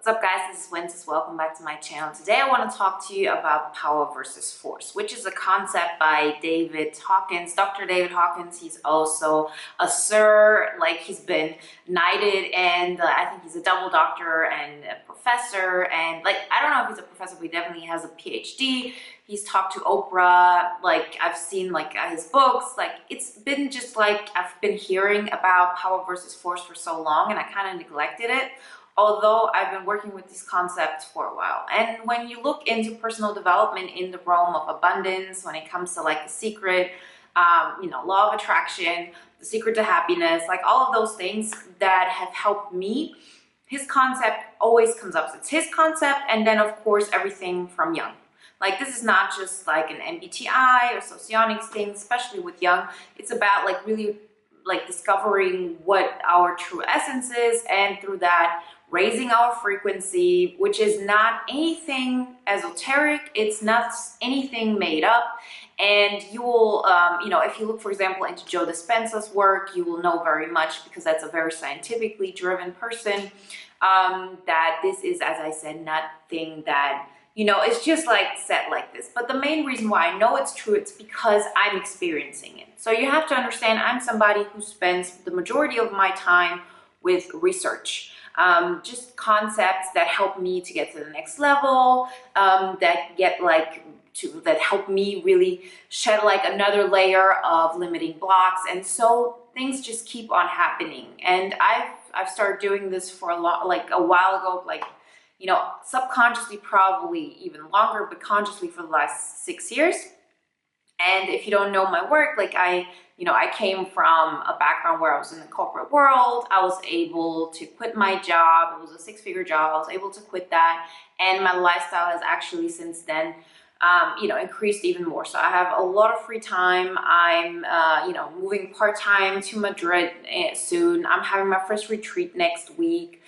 What's up, guys? This is Wences. Welcome back to my channel. Today I want to talk to you about power versus force, which is a concept by David Hawkins, Dr. David Hawkins. He's also a sir, like he's been knighted, and I think he's a double doctor and a professor, and like I don't know if he's a professor, but he definitely has a PhD. He's talked to Oprah, like I've seen like his books, like it's been just like I've been hearing about power versus force for so long and I kind of neglected it. Although I've been working with these concepts for a while. And when you look into personal development in the realm of abundance, when it comes to like the secret, law of attraction, the secret to happiness, like all of those things that have helped me, his concept always comes up. It's his concept, and then of course everything from Jung. Like this is not just like an MBTI or socionics thing, especially with Jung. It's about like really like discovering what our true essence is, and through that raising our frequency, which is not anything esoteric, it's not anything made up. And you will, if you look, for example, into Joe Dispenza's work, you will know very much, because that's a very scientifically driven person, that this is, as I said, nothing that, it's just like set like this. But the main reason why I know it's true, it's because I'm experiencing it. So you have to understand, I'm somebody who spends the majority of my time with research. Just concepts that help me to get to the next level, that help me really shed like another layer of limiting blocks. And so things just keep on happening. And I've started doing this for a while ago, subconsciously, probably even longer, but consciously for the last 6 years. And if you don't know my work, I came from a background where I was in the corporate world. I was able to quit my job. It was a 6-figure job. I was able to quit that. And my lifestyle has actually since then, increased even more. So I have a lot of free time. I'm, moving part-time to Madrid soon. I'm having my first retreat next week.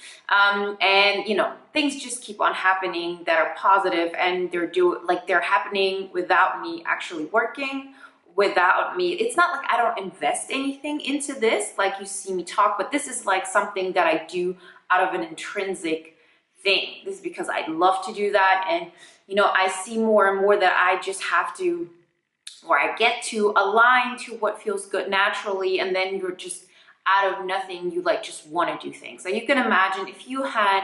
Things just keep on happening that are positive, and they're happening without me actually working, without me. It's not like I don't invest anything into this, like you see me talk, but this is like something that I do out of an intrinsic thing. This is because I love to do that. And, I see more and more that I just have to, or I get to align to what feels good naturally. And then you're just out of nothing, you just want to do things. So you can imagine if you had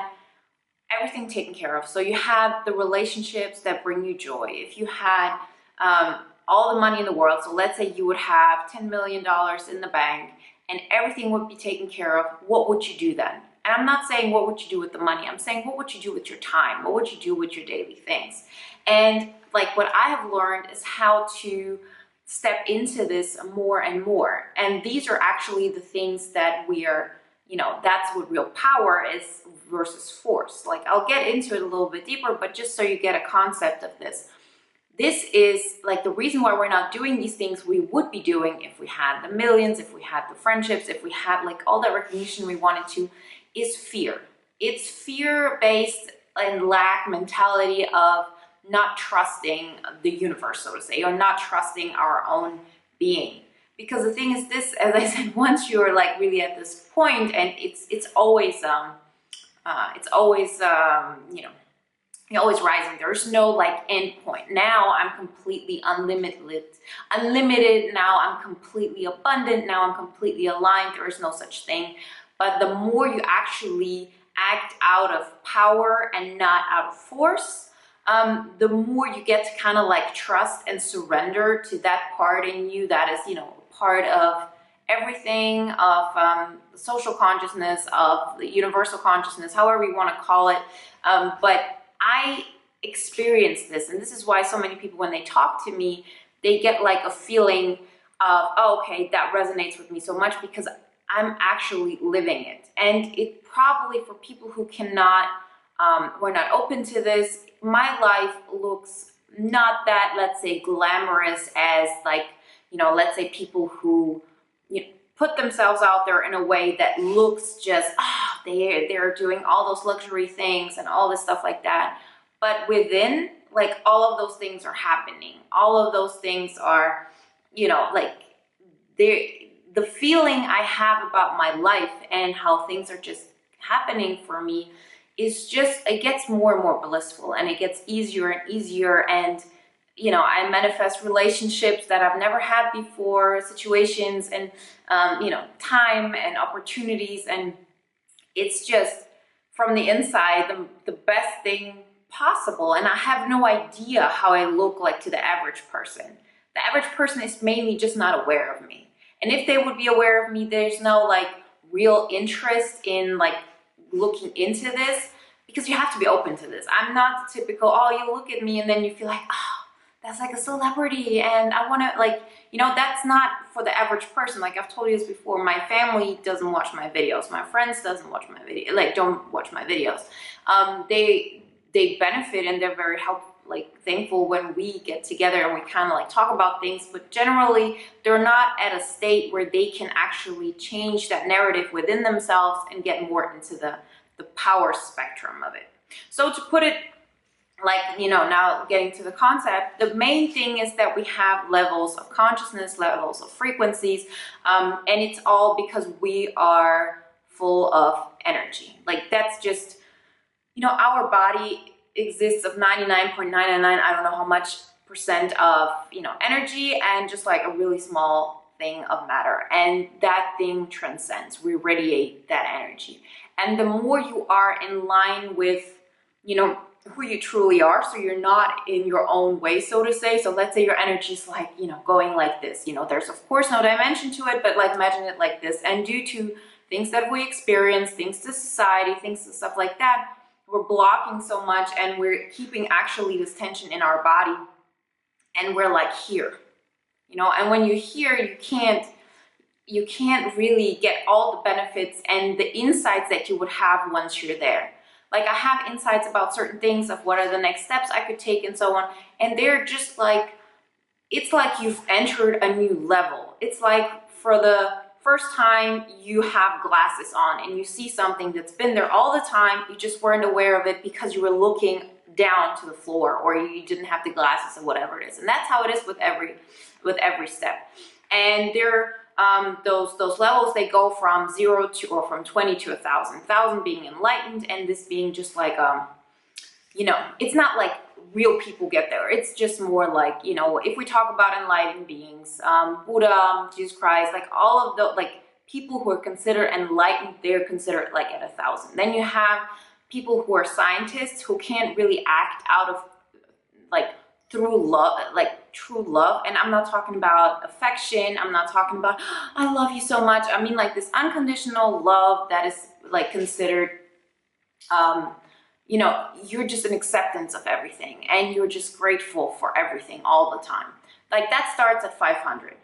everything taken care of. So you have the relationships that bring you joy. If you had all the money in the world, so let's say you would have $10 million in the bank and everything would be taken care of, what would you do then? And I'm not saying what would you do with the money. I'm saying what would you do with your time? What would you do with your daily things? And what I have learned is how to step into this more and more. And these are actually the things that we are, that's what real power is versus force. I'll get into it a little bit deeper, but just so you get a concept of this. This is the reason why we're not doing these things we would be doing if we had the millions, if we had the friendships, if we had all that recognition we wanted to, is fear. It's fear-based and lack mentality of not trusting the universe, so to say, or not trusting our own being. Because the thing is this, as I said, once you're really at this point, and it's always you're always rising. There's no end point. Now I'm completely unlimited. Now I'm completely abundant. Now I'm completely aligned. There is no such thing. But the more you actually act out of power and not out of force, the more you get to kind of trust and surrender to that part in you that is, part of everything, of the social consciousness, of the universal consciousness, however you want to call it. But I experienced this, and this is why so many people, when they talk to me, they get a feeling of, oh, okay, that resonates with me so much, because I'm actually living it. And it probably, for people who cannot, who are not open to this, my life looks not that, let's say, glamorous as let's say people who put themselves out there in a way that looks just, they're doing all those luxury things and all this stuff like that. But within, all of those things are happening. All of those things are, the feeling I have about my life and how things are just happening for me it gets more and more blissful, and it gets easier and easier. And I manifest relationships that I've never had before, situations and time and opportunities, and it's just from the inside the best thing possible. And I have no idea how I look like to the average person. The average person is mainly just not aware of me. And if they would be aware of me, there's no like real interest in like looking into this, because you have to be open to this. I'm not the typical, oh, you look at me and then you feel like, oh, that's like a celebrity and I want to like, that's not for the average person. Like I've told you this before, my family doesn't watch my videos. My friends don't watch my videos. They benefit and they're very thankful when we get together and we kind of like talk about things, but generally they're not at a state where they can actually change that narrative within themselves and get more into the power spectrum of it. So to put it now getting to the concept, the main thing is that we have levels of consciousness, levels of frequencies, and it's all because we are full of energy. Like that's just, our body exists of 99.999, I don't know how much percent of, energy, and just like a really small thing of matter. And that thing transcends, we radiate that energy. And the more you are in line with, who you truly are, so you're not in your own way, so to say. So let's say your energy is like, going like this, there's of course no dimension to it, but like imagine it like this. And due to things that we experience, things to society, things to stuff like that, we're blocking so much and we're keeping actually this tension in our body, and we're like here, and when you're here, you can't really get all the benefits and the insights that you would have once you're there. Like I have insights about certain things of what are the next steps I could take and so on. And they're just like, it's like you've entered a new level. It's like for the first time you have glasses on and you see something that's been there all the time. You just weren't aware of it because you were looking down to the floor, or you didn't have the glasses or whatever it is. And that's how it is with every step. And those levels, they go from 0 to, or from 20 to 1,000 being enlightened, and this being just like it's not like real people get there. It's just more like, if we talk about enlightened beings, Buddha, Jesus Christ, like all of the like people who are considered enlightened, they're considered like at 1,000. Then you have people who are scientists who can't really act out of like through love, like true love. And I'm not talking about affection. I'm not talking about, I love you so much. I mean like this unconditional love that is like considered, you're just an acceptance of everything and you're just grateful for everything all the time. Like that starts at 500.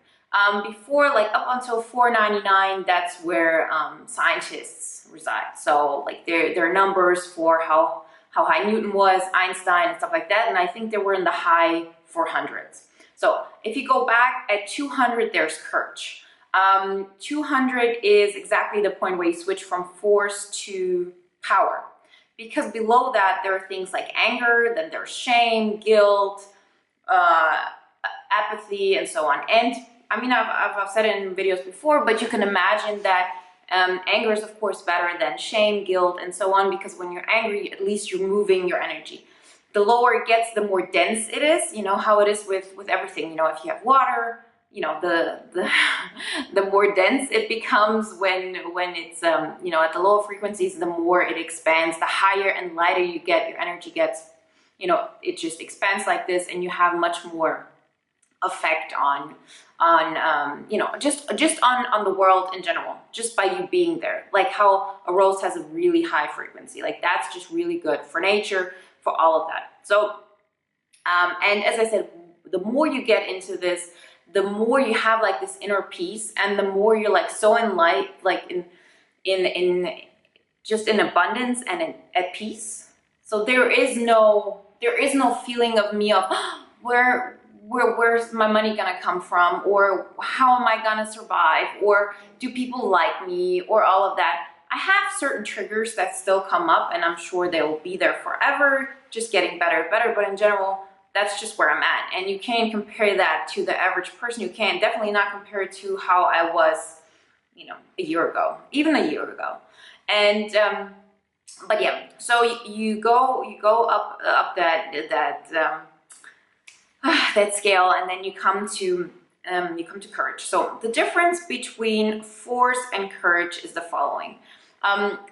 Before, like up until 499, that's where scientists reside. So like their numbers for how high Newton was, Einstein and stuff like that. And I think they were in the high 400s. So if you go back at 200, there's Kirch. 200 is exactly the point where you switch from force to power. Because below that, there are things like anger, then there's shame, guilt, apathy, and so on. And I mean, I've said it in videos before, but you can imagine that anger is of course better than shame, guilt, and so on, because when you're angry, at least you're moving your energy. The lower it gets, the more dense it is. You know how it is with everything. If you have water, the more dense it becomes when it's at the lower frequencies. The more it expands, the higher and lighter you get, your energy gets. It just expands like this, and you have much more effect on just on the world in general, just by you being there. Like how a rose has a really high frequency, like that's just really good for nature, for all of that. So and as I said, the more you get into this, the more you have like this inner peace, and the more you're like so in light, like in just in abundance and at peace. So there is no feeling of me of where's my money gonna come from, or how am I gonna survive, or do people like me, or all of that. I have certain triggers that still come up, and I'm sure they will be there forever, just getting better and better. But in general, that's just where I'm at. And you can't compare that to the average person. You can definitely not compare it to how I was, a year ago, even a year ago. And But yeah, so you go up that scale, and then you come to courage. So the difference between force and courage is the following.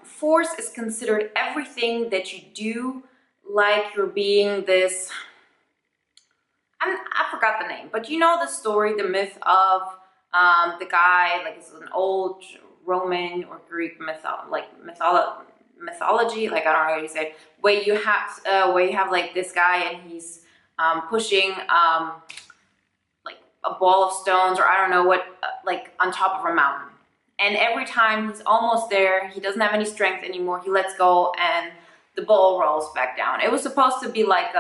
Force is considered everything that you do, like you're being this, I forgot the name, but you know the story, the myth of the guy, like it's an old Roman or Greek mythology, like I don't know how you say it, where you have like this guy, and he's pushing like a ball of stones, or I don't know what, like on top of a mountain. And every time he's almost there, he doesn't have any strength anymore. He lets go, and the ball rolls back down. It was supposed to be like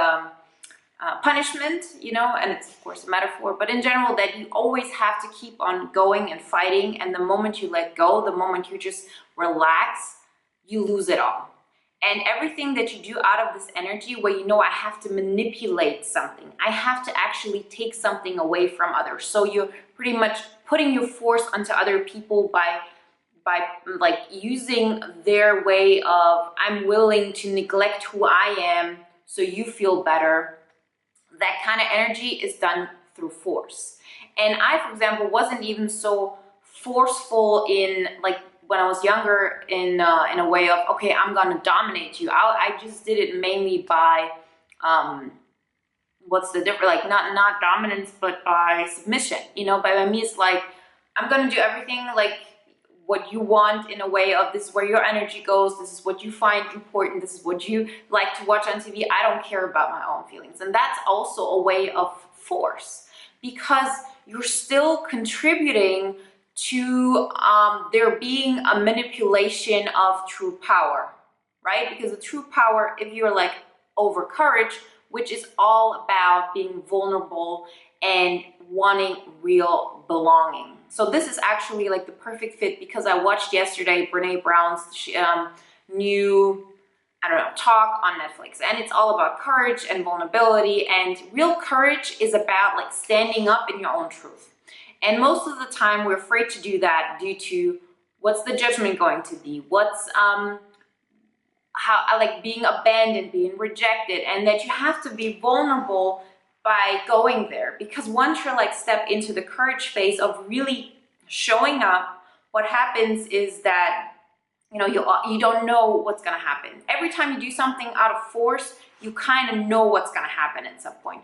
punishment, and it's of course a metaphor, but in general, that you always have to keep on going and fighting. And the moment you let go, the moment you just relax, you lose it all. And everything that you do out of this energy, where I have to manipulate something, I have to actually take something away from others. So you're pretty much putting your force onto other people by like using their way of, I'm willing to neglect who I am so you feel better. That kind of energy is done through force. And I, for example, wasn't even so forceful in, like, when I was younger, in a way of, okay, I'm gonna dominate you. I just did it mainly by what's the difference, like not dominance, but by submission. By me, it's like, I'm gonna do everything like what you want, in a way of, this is where your energy goes, this is what you find important, this is what you like to watch on TV. I don't care about my own feelings. And that's also a way of force, because you're still contributing to there being a manipulation of true power, right? Because the true power, if you're like over courage, which is all about being vulnerable and wanting real belonging. So this is actually like the perfect fit, because I watched yesterday Brene Brown's new, I don't know, talk on Netflix, and it's all about courage and vulnerability. And real courage is about like standing up in your own truth. And most of the time we're afraid to do that due to, what's the judgment going to be? What's how, like, being abandoned, being rejected, and that you have to be vulnerable by going there. Because once you're like step into the courage phase of really showing up, what happens is that you don't know what's going to happen. Every time you do something out of force, you kind of know what's going to happen at some point.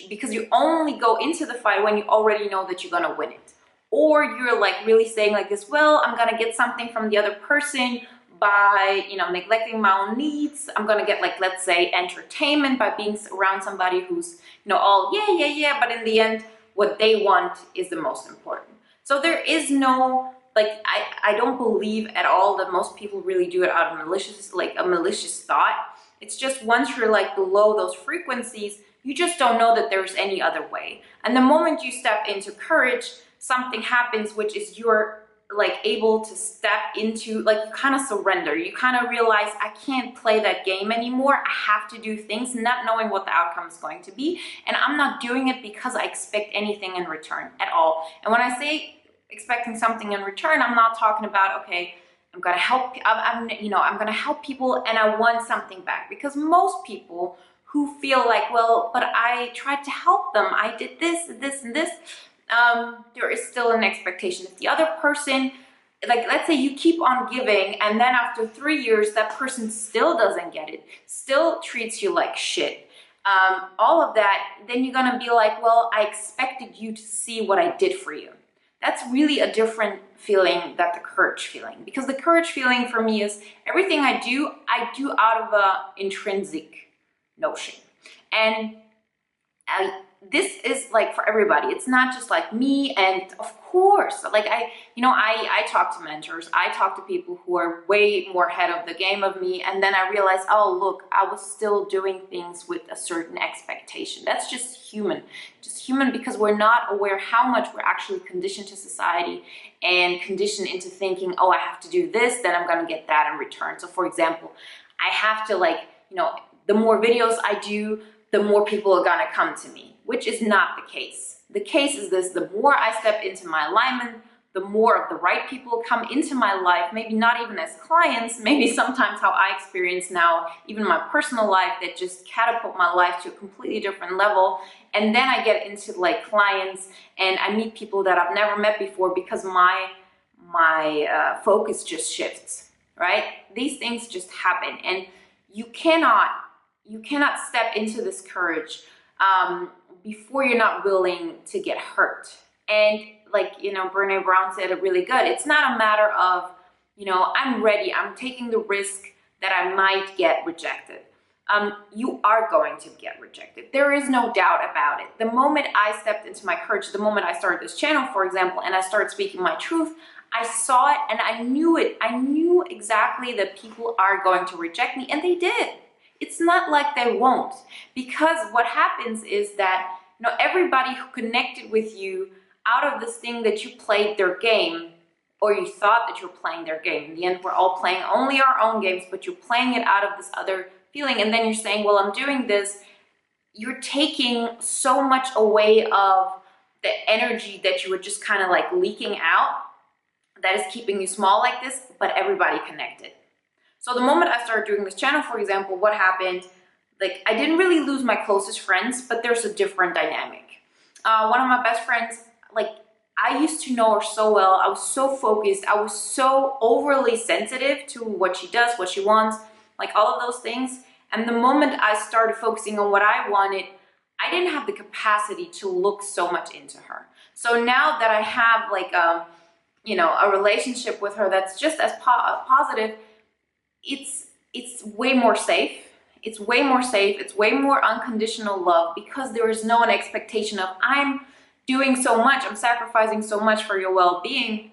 Because you only go into the fight when you already know that you're going to win it. Or you're like really saying like this, well, I'm going to get something from the other person by neglecting my own needs. I'm gonna get, like, let's say, entertainment by being around somebody who's all yeah, but in the end what they want is the most important. So there is no, like, I don't believe at all that most people really do it out of a malicious thought. It's just once you're like below those frequencies, you just don't know that there's any other way. And the moment you step into courage, something happens, which is you're like able to step into, like, you kind of surrender. You kind of realize, I can't play that game anymore. I have to do things not knowing what the outcome is going to be. And I'm not doing it because I expect anything in return at all. And when I say expecting something in return, I'm not talking about, okay, I'm gonna help, I'm gonna help people and I want something back. Because most people who feel like, well, but I tried to help them, I did this, this, and this, there is still an expectation. If the other person, like, let's say you keep on giving, and then after 3 years that person still doesn't get it, still treats you like shit, all of that, then you're gonna be like, well, I expected you to see what I did for you. That's really a different feeling than the courage feeling. Because the courage feeling for me is, everything I do out of a intrinsic notion. And this is like for everybody. It's not just like me. And of course, like I talk to mentors, I talk to people who are way more ahead of the game of me, and then I realize, oh look, I was still doing things with a certain expectation. That's just human because we're not aware how much we're actually conditioned to society and conditioned into thinking, oh, I have to do this, then I'm gonna get that in return. So for example, I have to, like, the more videos I do, the more people are gonna come to me, which is not the case. The case is this: the more I step into my alignment, the more of the right people come into my life, maybe not even as clients, maybe sometimes how I experience now, even my personal life, that just catapult my life to a completely different level. And then I get into like clients and I meet people that I've never met before because my focus just shifts, right? These things just happen, and you cannot step into this courage before you're not willing to get hurt. And like, Brene Brown said it really good. It's not a matter of, I'm ready, I'm taking the risk that I might get rejected. You are going to get rejected. There is no doubt about it. The moment I stepped into my courage, the moment I started this channel, for example, and I started speaking my truth, I saw it and I knew it. I knew exactly that people are going to reject me, and they did. It's not like they won't, because what happens is that, everybody who connected with you out of this thing that you played their game, or you thought that you were playing their game. In the end, we're all playing only our own games, but you're playing it out of this other feeling. And then you're saying, well, I'm doing this. You're taking so much away of the energy that you were just kind of like leaking out, that is keeping you small like this, but everybody connected. So the moment I started doing this channel, for example, what happened, like I didn't really lose my closest friends, but there's a different dynamic. One of my best friends, like I used to know her so well. I was so focused. I was so overly sensitive to what she does, what she wants, like all of those things. And the moment I started focusing on what I wanted, I didn't have the capacity to look so much into her. So now that I have like a relationship with her that's just as positive, it's way more safe. It's way more safe. It's way more unconditional love, because there is no expectation of I'm doing so much, I'm sacrificing so much for your well-being.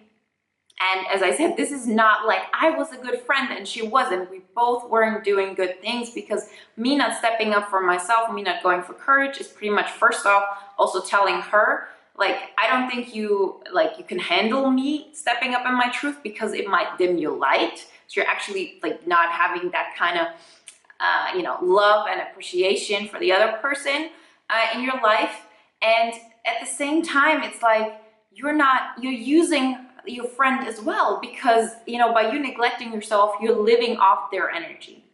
And as I said, this is not like I was a good friend and she wasn't. We both weren't doing good things, because me not stepping up for myself, me not going for courage is pretty much, first off, also telling her, like, I don't think you can handle me stepping up in my truth, because it might dim your light. So you're actually like not having that kind of, love and appreciation for the other person in your life. And at the same time, it's like you're using your friend as well, because, by you neglecting yourself, you're living off their energy.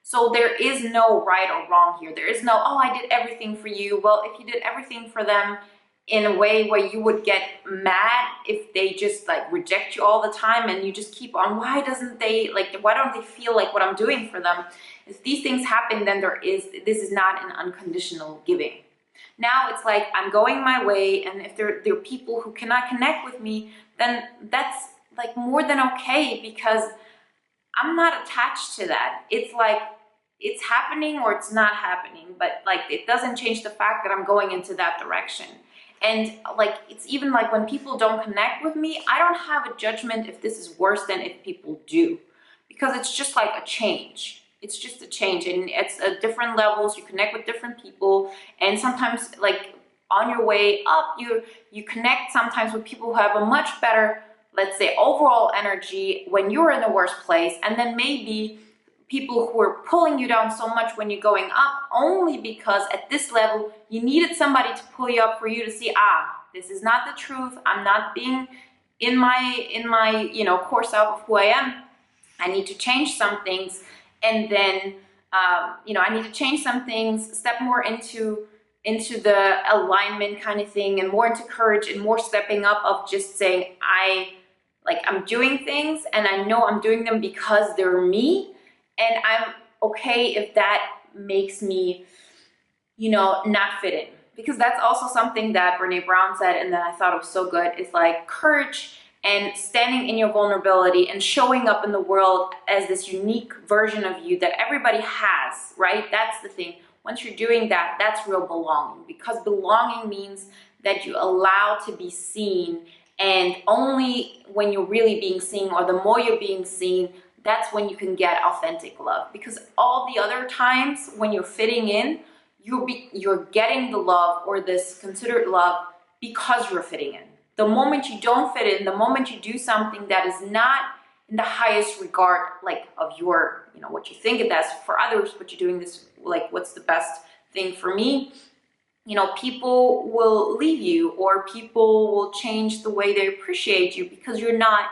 So there is no right or wrong here. There is no, oh, I did everything for you. Well, if you did everything for them in a way where you would get mad if they just like reject you all the time and you just keep on, why don't they feel like what I'm doing for them? If these things happen, then this is not an unconditional giving. Now it's like I'm going my way, and if there are people who cannot connect with me, then that's like more than okay, because I'm not attached to that. It's like it's happening or it's not happening, but like it doesn't change the fact that I'm going into that direction. And like it's even like when people don't connect with me, I don't have a judgment if this is worse than if people do, because it's just like a change. It's just a change, and it's at different levels. You connect with different people, and sometimes like on your way up, you connect sometimes with people who have a much better, let's say, overall energy when you're in the worst place, and then maybe people who are pulling you down so much when you're going up, only because at this level you needed somebody to pull you up for you to see, this is not the truth. I'm not being in my core self of who I am. I need to change some things. And then, I need to change some things, step more into the alignment kind of thing, and more into courage, and more stepping up of just saying, I'm doing things and I know I'm doing them because they're me. And I'm okay if that makes me, not fit in. Because that's also something that Brene Brown said, and that I thought was so good, is like courage and standing in your vulnerability and showing up in the world as this unique version of you that everybody has, right? That's the thing. Once you're doing that, that's real belonging, because belonging means that you allow to be seen, and only when you're really being seen, or the more you're being seen, that's when you can get authentic love. Because all the other times when you're fitting in, you're getting the love, or this considered love, because you're fitting in. The moment you don't fit in, the moment you do something that is not in the highest regard, like of your, what you think it is for others, but you're doing this, like, what's the best thing for me? you know, people will leave you, or people will change the way they appreciate you because you're not,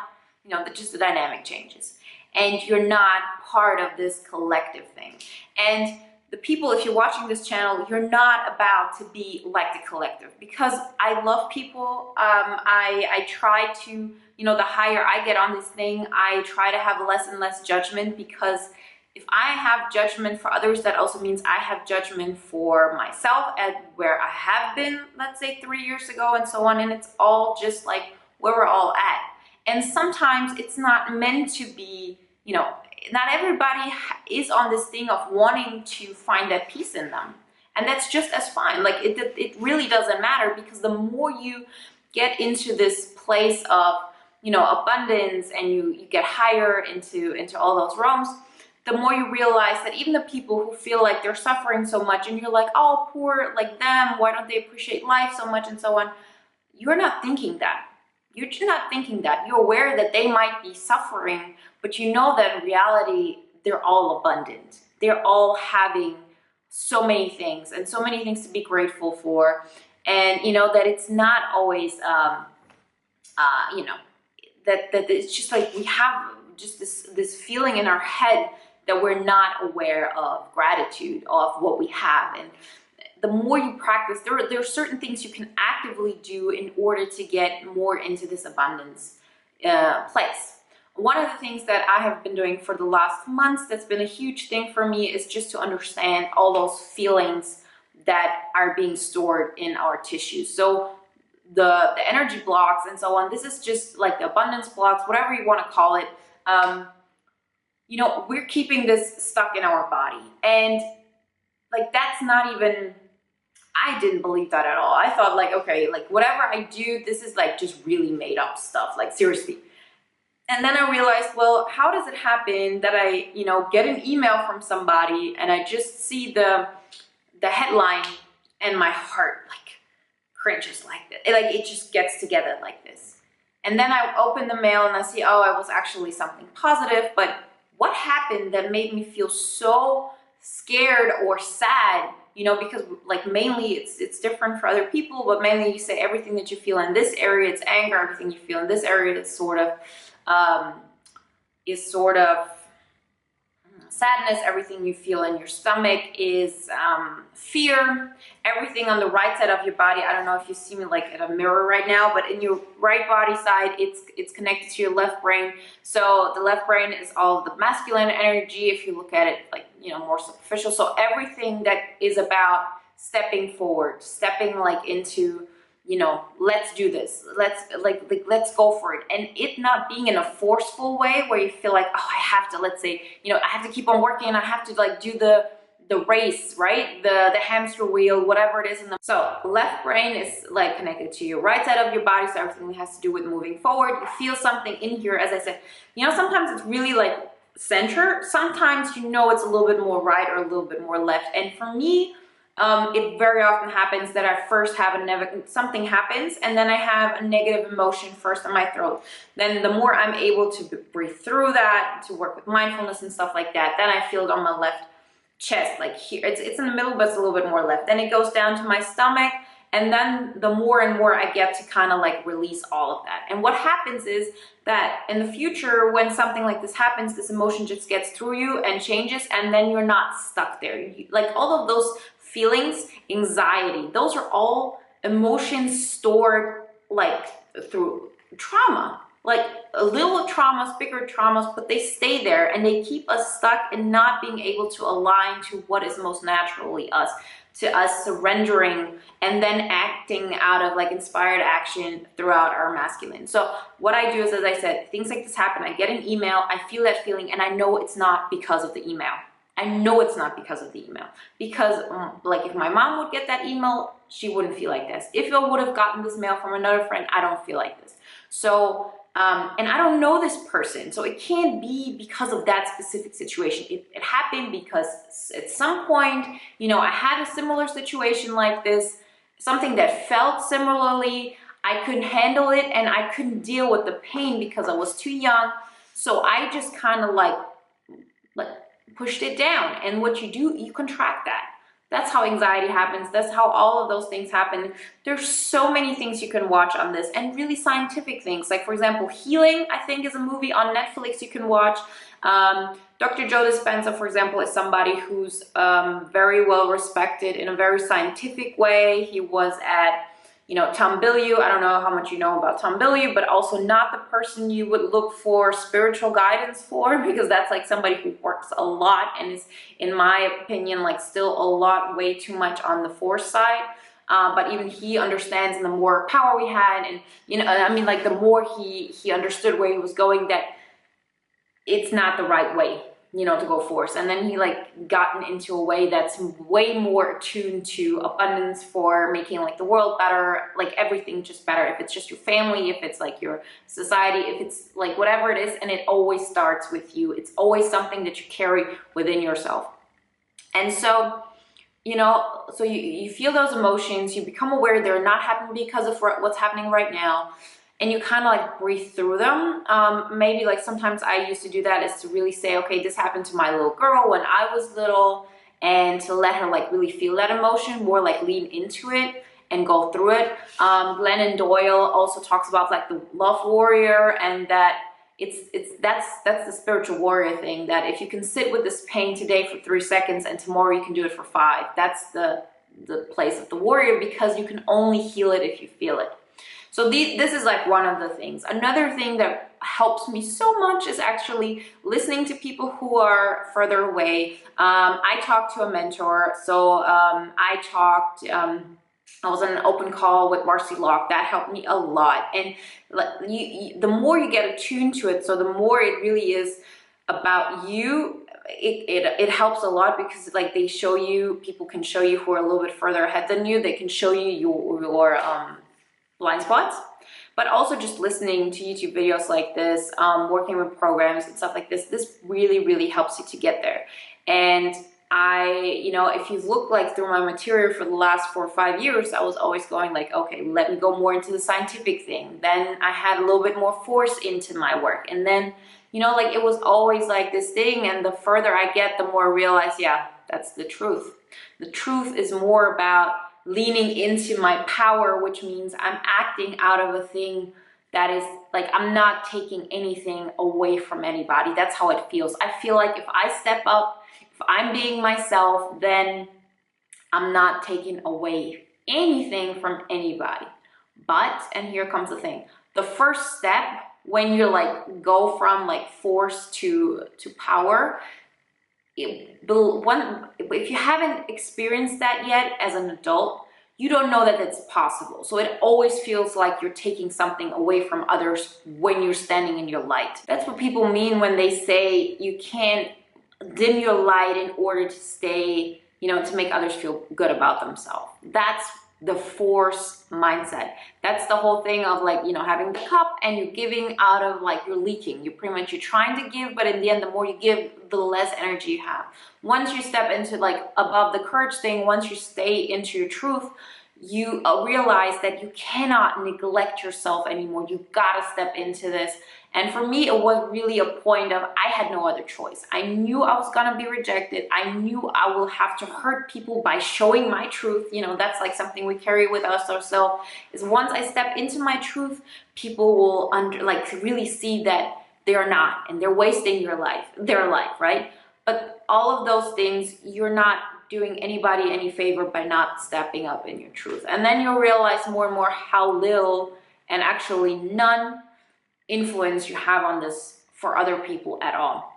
you know, just the dynamic changes and you're not part of this collective thing. And the people, if you're watching this channel, you're not about to be like the collective, because I love people. I try to, you know, the higher I get on this thing, I try to have less and less judgment, because if I have judgment for others, that also means I have judgment for myself and where I have been, let's say 3 years ago and so on. And it's all just like where we're all at. And sometimes it's not meant to be, you know, not everybody is on this thing of wanting to find that peace in them. And that's just as fine. Like it really doesn't matter, because the more you get into this place of, you know, abundance, and you get higher into all those realms, the more you realize that even the people who feel like they're suffering so much, and you're like, oh, poor like them, why don't they appreciate life so much and so on, you're not thinking that. You're just not thinking that. You're aware that they might be suffering, but you know that in reality, they're all abundant. They're all having so many things, and so many things to be grateful for. And you know that it's not always, you know, that it's just like we have just this feeling in our head that we're not aware of gratitude of what we have. And the more you practice, there are certain things you can actively do in order to get more into this abundance place. One of the things that I have been doing for the last months that's been a huge thing for me is just to understand all those feelings that are being stored in our tissues. So the energy blocks and so on, this is just like the abundance blocks, whatever you want to call it. You know, we're keeping this stuck in our body. And like, that's not even, I didn't believe that at all. I thought like, okay, like whatever I do, this is like just really made up stuff, like seriously. And then I realized, well, how does it happen that I, you know, get an email from somebody and I just see the headline and my heart like cringes like that. Like it just gets together like this. And then I open the mail and I see, oh, it was actually something positive. But what happened that made me feel so scared or sad, you know, because like mainly it's different for other people, but mainly you say everything that you feel in this area, it's anger, everything you feel in this area, it's sort of sadness, everything you feel in your stomach is fear, everything on the right side of your body. I don't know if you see me like at a mirror right now, but in your right body side, it's connected to your left brain. So the left brain is all of the masculine energy, if you look at it like, you know, more superficial. So everything that is about stepping forward, stepping like into, you know, let's do this, let's go for it. And it not being in a forceful way where you feel like, oh, I have to, let's say, you know, I have to keep on working, I have to like do the race, right? The hamster wheel, whatever it is. So left brain is like connected to your right side of your body. So everything has to do with moving forward. You feel something in here, as I said, you know, sometimes it's really like center. Sometimes, you know, it's a little bit more right or a little bit more left. And for me, it very often happens that I first have something happens, and then I have a negative emotion first in my throat. Then the more I'm able to breathe through that, to work with mindfulness and stuff like that, then I feel it on my left chest, like here. It's in the middle, but it's a little bit more left. Then it goes down to my stomach, and then the more and more I get to kind of like release all of that. And what happens is that in the future, when something like this happens, this emotion just gets through you and changes, and then you're not stuck there. Like all of those feelings, anxiety, those are all emotions stored like through trauma, like little traumas, bigger traumas, but they stay there and they keep us stuck in not being able to align to what is most naturally us, to us surrendering and then acting out of like inspired action throughout our masculine. So what I do is, as I said, things like this happen. I get an email, I feel that feeling, and I know it's not because of the email. I know it's not because of the email, because like if my mom would get that email, she wouldn't feel like this. If I would have gotten this mail from another friend, I don't feel like this. So, and I don't know this person, so it can't be because of that specific situation. It happened because at some point, you know, I had a similar situation like this, something that felt similarly. I couldn't handle it and I couldn't deal with the pain because I was too young. So I just kind of like pushed it down. And what you do, you contract that. That's how anxiety happens. That's how all of those things happen. There's so many things you can watch on this, and really scientific things. Like, for example, Healing, I think, is a movie on Netflix you can watch. Dr. Joe Dispenza, for example, is somebody who's very well respected in a very scientific way. He was at, Tom Bilyeu. I don't know how much you know about Tom Bilyeu, but also not the person you would look for spiritual guidance for, because that's like somebody who works a lot and is, in my opinion, like still a lot, way too much on the force side. But even he understands, and the more power we had, and like the more he understood where he was going, that it's not the right way, to go force. And then he like gotten into a way that's way more attuned to abundance, for making like the world better, like everything just better. If it's just your family, if it's like your society, if it's like whatever it is, and it always starts with you. It's always something that you carry within yourself. And so, so you feel those emotions, you become aware they're not happening because of what's happening right now. And you kind of like breathe through them. Maybe like sometimes I used to do that, is to really say, okay, this happened to my little girl when I was little, and to let her like really feel that emotion, more like lean into it and go through it. Glennon Doyle also talks about like the love warrior, and that that's the spiritual warrior thing, that if you can sit with this pain today for 3 seconds and tomorrow you can do it for 5, that's the place of the warrior, because you can only heal it if you feel it. So this is like one of the things. Another thing that helps me so much is actually listening to people who are further away. I talked to a mentor. So I was on an open call with Marcy Locke. That helped me a lot. And the more you get attuned to it, so the more it really is about you, it helps a lot, because like people can show you who are a little bit further ahead than you. They can show you your blind spots. But also just listening to YouTube videos like this, working with programs and stuff like this really, really helps you to get there. And if you look like through my material for the last 4 or 5 years, I was always going like, okay, let me go more into the scientific thing. Then I had a little bit more force into my work. And then, like it was always like this thing. And the further I get, the more I realize, yeah, that's the truth. The truth is more about leaning into my power, which means I'm acting out of a thing that is like, I'm not taking anything away from anybody. That's how it feels. I feel like if I step up, if I'm being myself, then I'm not taking away anything from anybody. But, and here comes the thing, the first step when you like go from like force to power, if you haven't experienced that yet as an adult, you don't know that it's possible. So it always feels like you're taking something away from others when you're standing in your light. That's what people mean when they say you can't dim your light in order to stay, to make others feel good about themselves. That's the force mindset. That's the whole thing of like, having the cup and you're giving out of like, you're leaking. You're trying to give, but in the end, the more you give, the less energy you have. Once you step into like above the courage thing, once you stay into your truth, you realize that you cannot neglect yourself anymore. You gotta step into this. And for me, it was really a point of, I had no other choice. I knew I was gonna be rejected. I knew I will have to hurt people by showing my truth. That's like something we carry with us ourselves, is once I step into my truth, people will really see that they're not, and they're wasting their life, right? But all of those things, you're not doing anybody any favor by not stepping up in your truth. And then you'll realize more and more how little, and actually none, influence you have on this for other people at all.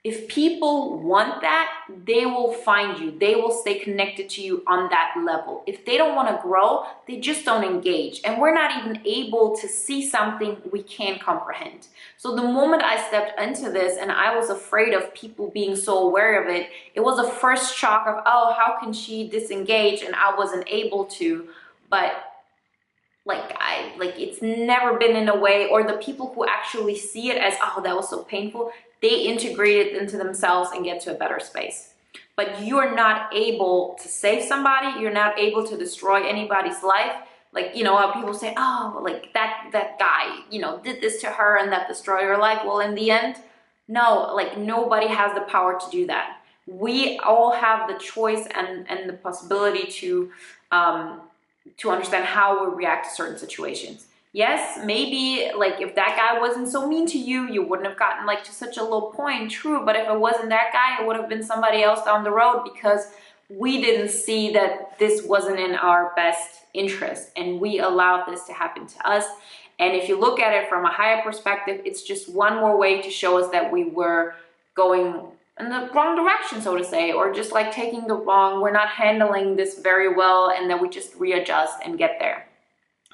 If people want that, they will find you. They will stay connected to you on that level. If they don't want to grow, they just don't engage. And we're not even able to see something we can't comprehend. So the moment I stepped into this and I was afraid of people being so aware of it, it was a first shock of, oh, how can she disengage? And I wasn't able to. But it's never been in a way, or the people who actually see it as, oh, that was so painful, they integrate it into themselves and get to a better space. But you're not able to save somebody. You're not able to destroy anybody's life. Like, how people say, oh, like that guy, did this to her and that destroyed her life. Well, in the end, no, like nobody has the power to do that. we all have the choice and the possibility to understand how we react to certain situations. Yes, maybe like if that guy wasn't so mean to you, you wouldn't have gotten like to such a low point, true. But if it wasn't that guy, it would have been somebody else down the road, because we didn't see that this wasn't in our best interest and we allowed this to happen to us. And if you look at it from a higher perspective, it's just one more way to show us that we were going in the wrong direction, so to say, or just like taking the wrong, we're not handling this very well, and then we just readjust and get there.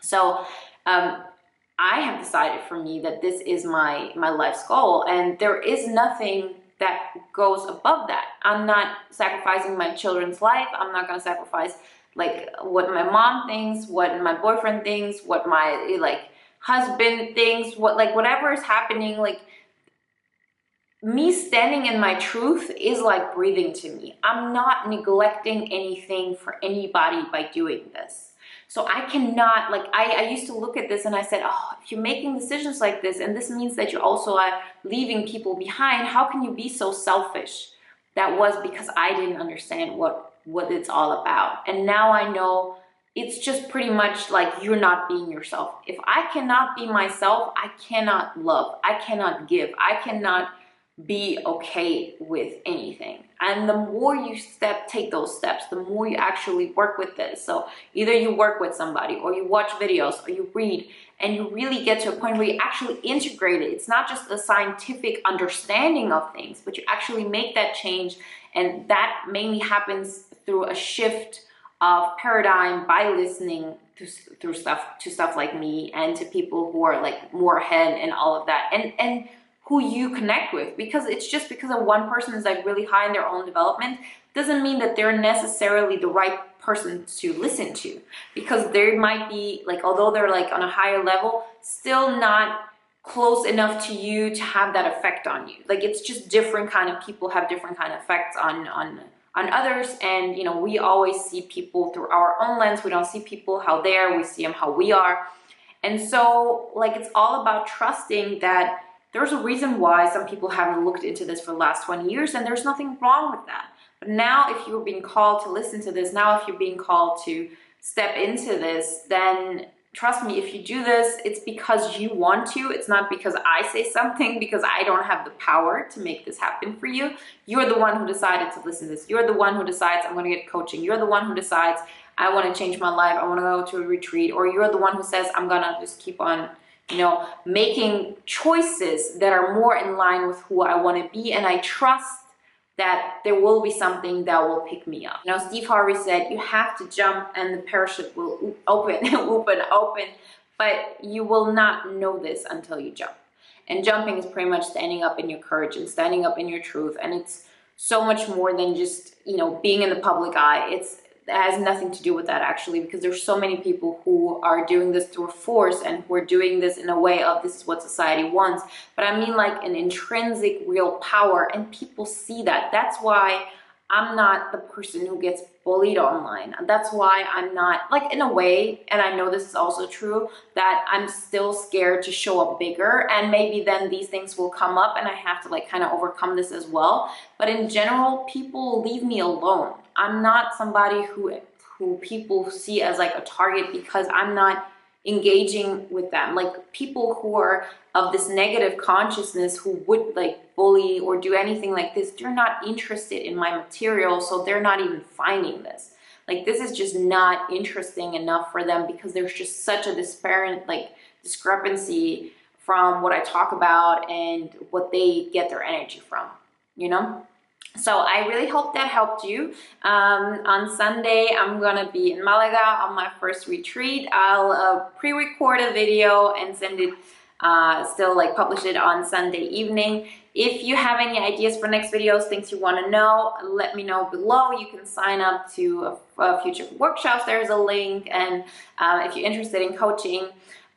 So I have decided for me that this is my life's goal, and there is nothing that goes above that. I'm not sacrificing my children's life. I'm not going to sacrifice like what my mom thinks, what my boyfriend thinks, what my like husband thinks, what like whatever is happening. Like, me standing in my truth is like breathing to me. I'm not neglecting anything for anybody by doing this. So I cannot, like, I used to look at this and I said, oh, if you're making decisions like this, and this means that you also are leaving people behind, how can you be so selfish? That was because I didn't understand what it's all about. And now I know it's just pretty much like you're not being yourself. If I cannot be myself, I cannot love, I cannot give, I cannot be okay with anything. And the more you take those steps, the more you actually work with this. So either you work with somebody, or you watch videos, or you read, and you really get to a point where you actually integrate it. It's not just a scientific understanding of things, but you actually make that change. And that mainly happens through a shift of paradigm by listening to stuff like me, and to people who are like more ahead and all of that, and who you connect with. Because it's just because of one person is like really high in their own development doesn't mean that they're necessarily the right person to listen to, because they might be like, although they're like on a higher level, still not close enough to you to have that effect on you. Like, it's just different kind of people have different kind of effects on others. And you know, we always see people through our own lens. We don't see people how they are, we see them how we are. And so like, it's all about trusting that there's a reason why some people haven't looked into this for the last 20 years, and there's nothing wrong with that. But now if you're being called to listen to this, now if you're being called to step into this, then trust me, if you do this, it's because you want to. It's not because I say something, because I don't have the power to make this happen for you. You're the one who decided to listen to this. You're the one who decides, I'm going to get coaching. You're the one who decides, I want to change my life. I want to go to a retreat. Or you're the one who says, I'm going to just keep on, you know, making choices that are more in line with who I want to be. And I trust that there will be something that will pick me up. You know, Steve Harvey said, you have to jump and the parachute will open, open, but you will not know this until you jump. And jumping is pretty much standing up in your courage and standing up in your truth. And it's so much more than just, you know, being in the public eye. It has nothing to do with that, actually, because there's so many people who are doing this through force, and who are doing this in a way of this is what society wants. But I mean like an intrinsic real power, and people see that. That's why I'm not the person who gets bullied online. That's why I'm not, like, in a way, and I know this is also true, that I'm still scared to show up bigger, and maybe then these things will come up and I have to like kind of overcome this as well. But in general, people leave me alone. I'm not somebody who people see as like a target, because I'm not engaging with them. Like, people who are of this negative consciousness, who would like bully or do anything like this, they're not interested in my material, so they're not even finding this. Like, this is just not interesting enough for them, because there's just such a discrepancy from what I talk about and what they get their energy from, you know? So I really hope that helped you. On Sunday, I'm gonna be in Malaga on my first retreat. I'll pre-record a video and send it, still like publish it on Sunday evening. If you have any ideas for next videos, things you want to know, let me know below. You can sign up to future workshops. There's a link. And if you're interested in coaching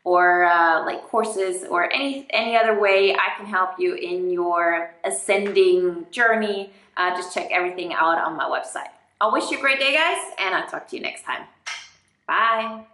or like courses or any other way I can help you in your ascending journey, just check everything out on my website. I wish you a great day, guys, and I'll talk to you next time. Bye.